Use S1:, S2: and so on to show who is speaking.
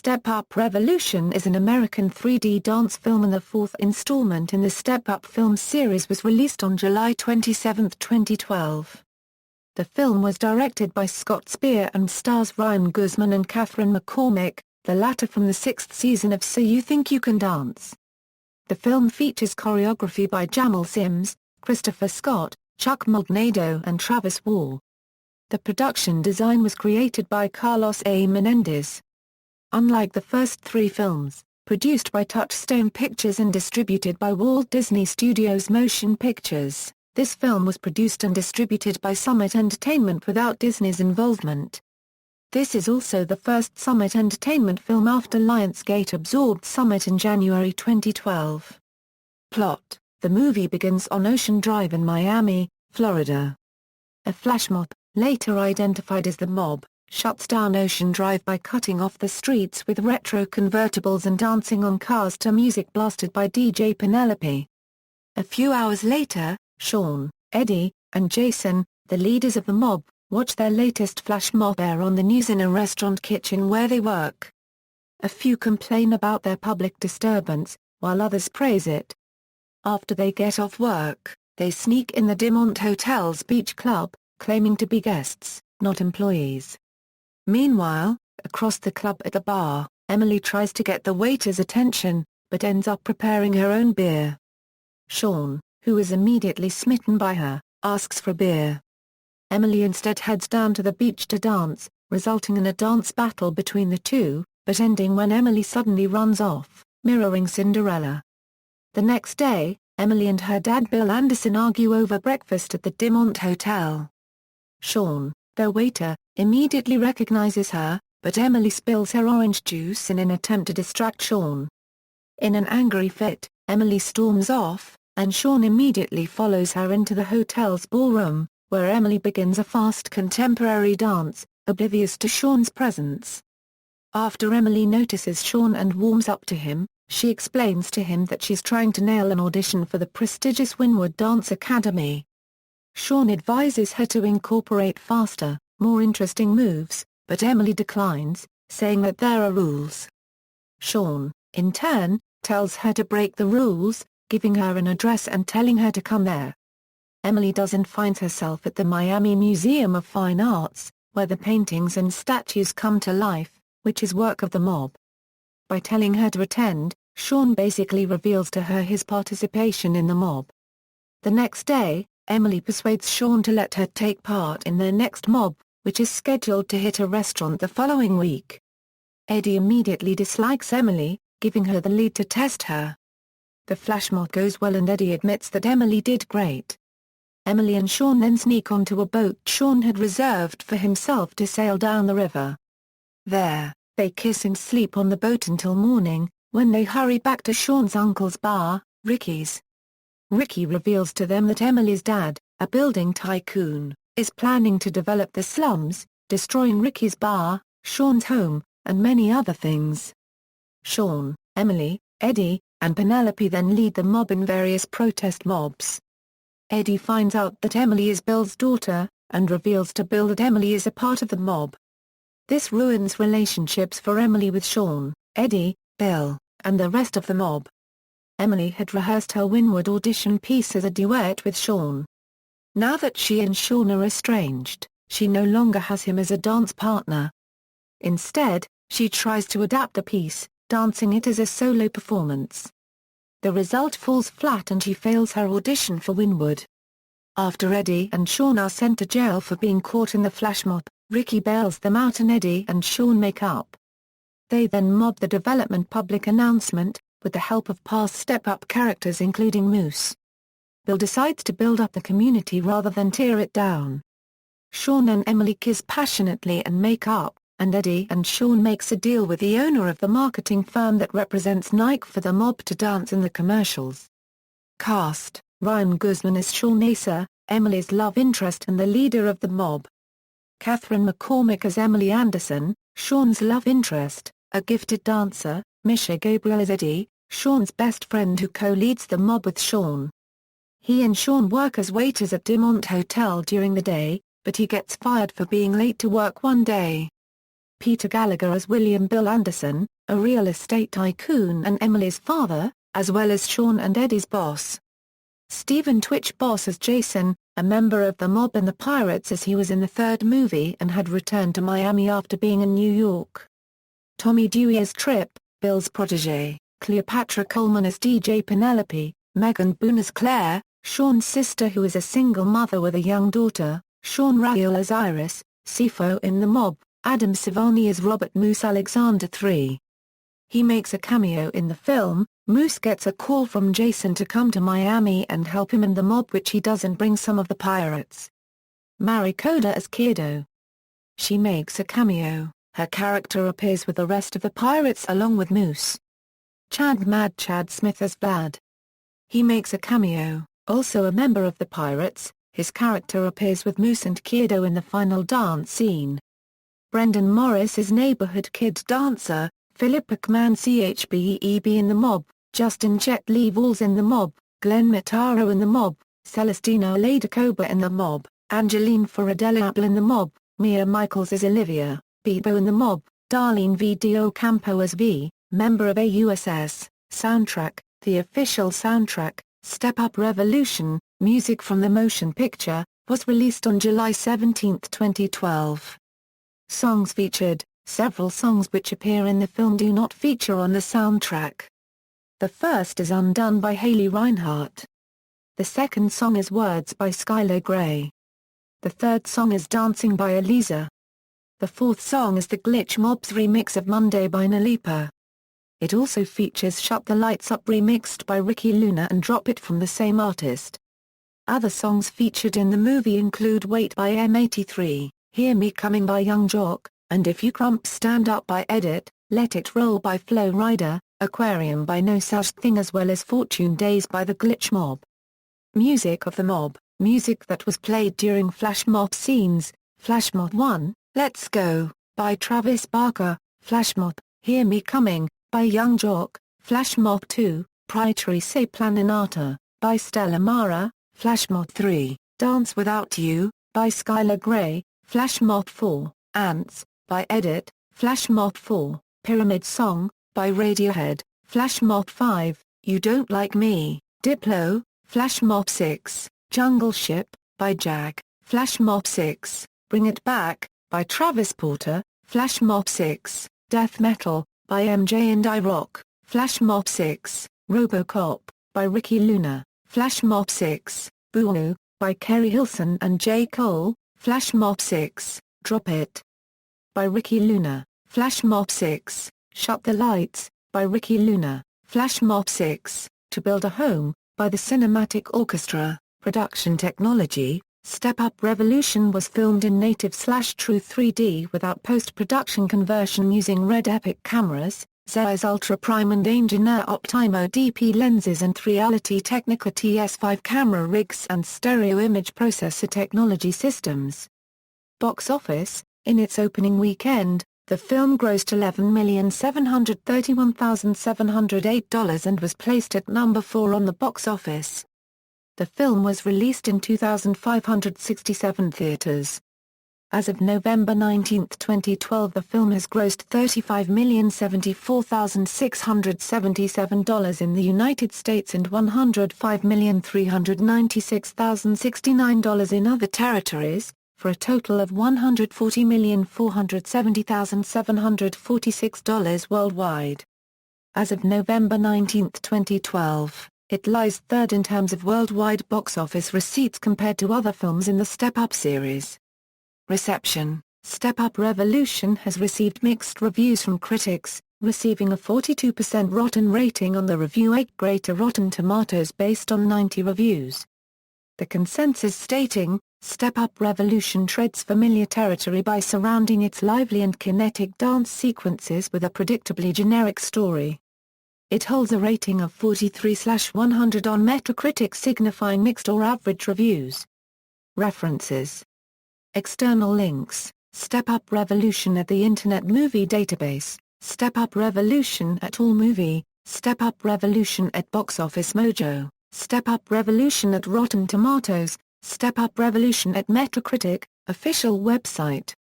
S1: Step Up Revolution is an American 3D dance film and the fourth installment in the Step Up film series was released on July 27, 2012. The film was directed by Scott Speer and stars Ryan Guzman and Kathryn McCormick, the latter from the sixth season of So You Think You Can Dance. The film features choreography by Jamal Sims, Christopher Scott, Chuck Maldonado and Travis Wall. The production design was created by Carlos A. Menendez. Unlike the first three films, produced by Touchstone Pictures and distributed by Walt Disney Studios Motion Pictures, this film was produced and distributed by Summit Entertainment without Disney's involvement. This is also the first Summit Entertainment film after Lionsgate absorbed Summit in January 2012. Plot: the movie begins on Ocean Drive in Miami, Florida. A flash mob, later identified as the Mob, shuts down Ocean Drive by cutting off the streets with retro convertibles and dancing on cars to music blasted by DJ Penelope. A few hours later, Sean, Eddie, and Jason, the leaders of the Mob, watch their latest flash mob air on the news in a restaurant kitchen where they work. A few complain about their public disturbance, while others praise it. After they get off work, they sneak in the Dimont Hotel's beach club, claiming to be guests, not employees. Meanwhile, across the club at the bar, Emily tries to get the waiter's attention, but ends up preparing her own beer. Sean, who is immediately smitten by her, asks for a beer. Emily instead heads down to the beach to dance, resulting in a dance battle between the two, but ending when Emily suddenly runs off, mirroring Cinderella. The next day, Emily and her dad Bill Anderson argue over breakfast at the Dimont Hotel. Sean, their waiter, immediately recognizes her, but Emily spills her orange juice in an attempt to distract Sean. In an angry fit, Emily storms off, and Sean immediately follows her into the hotel's ballroom, where Emily begins a fast contemporary dance, oblivious to Sean's presence. After Emily notices Sean and warms up to him, she explains to him that she's trying to nail an audition for the prestigious Wynwood Dance Academy. Sean advises her to incorporate faster, more interesting moves, but Emily declines, saying that there are rules. Sean, in turn, tells her to break the rules, giving her an address and telling her to come there. Emily does and finds herself at the Miami Museum of Fine Arts, where the paintings and statues come to life, which is work of the Mob. By telling her to attend, Sean basically reveals to her his participation in the Mob. The next day, Emily persuades Sean to let her take part in their next mob, which is scheduled to hit a restaurant the following week. Eddie immediately dislikes Emily, giving her the lead to test her. The flash mob goes well and Eddie admits that Emily did great. Emily and Sean then sneak onto a boat Sean had reserved for himself to sail down the river. There, they kiss and sleep on the boat until morning, when they hurry back to Sean's uncle's bar, Ricky's. Ricky reveals to them that Emily's dad, a building tycoon, is planning to develop the slums, destroying Ricky's bar, Sean's home, and many other things. Sean, Emily, Eddie, and Penelope then lead the mob in various protest mobs. Eddie finds out that Emily is Bill's daughter, and reveals to Bill that Emily is a part of the mob. This ruins relationships for Emily with Sean, Eddie, Bill, and the rest of the mob. Emily had rehearsed her Wynwood audition piece as a duet with Sean. Now that she and Sean are estranged, she no longer has him as a dance partner. Instead, she tries to adapt the piece, dancing it as a solo performance. The result falls flat and she fails her audition for Wynwood. After Eddie and Sean are sent to jail for being caught in the flash mob, Ricky bails them out and Eddie and Sean make up. They then mob the development public announcement, with the help of past step-up characters including Moose. Bill decides to build up the community rather than tear it down. Sean and Emily kiss passionately and make up, and Eddie and Sean makes a deal with the owner of the marketing firm that represents Nike for the mob to dance in the commercials. Cast: Ryan Guzman as Sean Acer, Emily's love interest and the leader of the mob. Kathryn McCormick as Emily Anderson, Sean's love interest, a gifted dancer. Misha Gabriel as Eddie, Sean's best friend who co-leads the mob with Sean. He and Sean work as waiters at Dimont Hotel during the day, but he gets fired for being late to work one day. Peter Gallagher as William Bill Anderson, a real estate tycoon and Emily's father, as well as Sean and Eddie's boss. Stephen Twitch Boss as Jason, a member of the mob and the Pirates as he was in the third movie and had returned to Miami after being in New York. Tommy Dewey as Trip, Bill's protege, Cleopatra Coleman as DJ Penelope, Megan Boone as Claire, Sean's sister who is a single mother with a young daughter, Sean Rael as Iris, Sifo in the mob, Adam Savani as Robert Moose Alexander III. He makes a cameo in the film. Moose gets a call from Jason to come to Miami and help him and the mob, which he does, and bring some of the pirates. Mary Coda as Kiddo. She makes a cameo. Her character appears with the rest of the pirates along with Moose. Mad Chad Smith as Vlad. He makes a cameo, also a member of the pirates. His character appears with Moose and Kiddo in the final dance scene. Brendan Morris is neighborhood kid dancer, Philip McMahon CHBEB in the mob, Justin Jet Lee Walls in the mob, Glenn Mataro in the mob, Celestino Ladacoba in the mob, Angeline Ferradella in the mob, Mia Michaels as Olivia, Bebo in the mob, Darlene V. Campo as V, member of AUSS. Soundtrack, the official soundtrack, Step Up Revolution, music from the motion picture, was released on July 17, 2012. Songs featured. Several songs which appear in the film do not feature on the soundtrack. The first is Undone by Haley Reinhart. The second song is Words by Skylar Grey. The third song is Dancing by Eliza. The fourth song is the Glitch Mob's remix of Monday by Nalipa. It also features Shut the Lights Up remixed by Ricky Luna and Drop It from the same artist. Other songs featured in the movie include Wait by M83, Hear Me Coming by Young Jock, and If You Crump Stand Up by Edit, Let It Roll by Flo Rida, Aquarium by No Such Thing, as well as Fortune Days by the Glitch Mob. Music of the Mob, music that was played during Flash Mob scenes. Flash Mob 1, Let's Go, by Travis Barker. Flash Mob, Hear Me Coming, by Young Jock. Flash Mob 2, Praetri Se Planinata, by Stella Mara. Flash Mob 3, Dance Without You, by Skylar Grey. Flash Mob 4, Ants, by Edit. Flash Mob 4, Pyramid Song, by Radiohead. Flash Mob 5, You Don't Like Me, Diplo. Flash Mob 6, Jungle Ship, by Jag. Flash Mob 6, Bring It Back, by Travis Porter. Flash Mob 6, Death Metal, by MJ and I Rock. Flash Mob 6, Robocop, by Ricky Luna. Flash Mob 6, Boo, by Kerry Hilson and J. Cole. Flash Mob 6, Drop It, by Ricky Luna. Flash Mob 6, Shut the Lights, by Ricky Luna. Flash Mob 6, To Build a Home, by the Cinematic Orchestra. Production technology. Step Up Revolution was filmed in native/true 3D without post-production conversion using Red Epic cameras, Zeiss Ultra Prime and Engineer Optimo DP lenses and Reality Technica TS5 camera rigs and stereo image processor technology systems. Box office. In its opening weekend, the film grossed $11,731,708 and was placed at number 4 on the box office. The film was released in 2,567 theaters. As of November 19, 2012, the film has grossed $35,074,677 in the United States and $105,396,069 in other territories, for a total of $140,470,746 worldwide. As of November 19, 2012, it lies third in terms of worldwide box office receipts compared to other films in the Step Up series. Reception. Step Up Revolution has received mixed reviews from critics, receiving a 42% rotten rating on the Review 8 Greater Rotten Tomatoes based on 90 reviews. The consensus stating, Step Up Revolution treads familiar territory by surrounding its lively and kinetic dance sequences with a predictably generic story. It holds a rating of 43/100 on Metacritic, signifying mixed or average reviews. References. External links. Step Up Revolution at the Internet Movie Database, Step Up Revolution at AllMovie, Step Up Revolution at Box Office Mojo, Step Up Revolution at Rotten Tomatoes, Step Up Revolution at Metacritic, official website.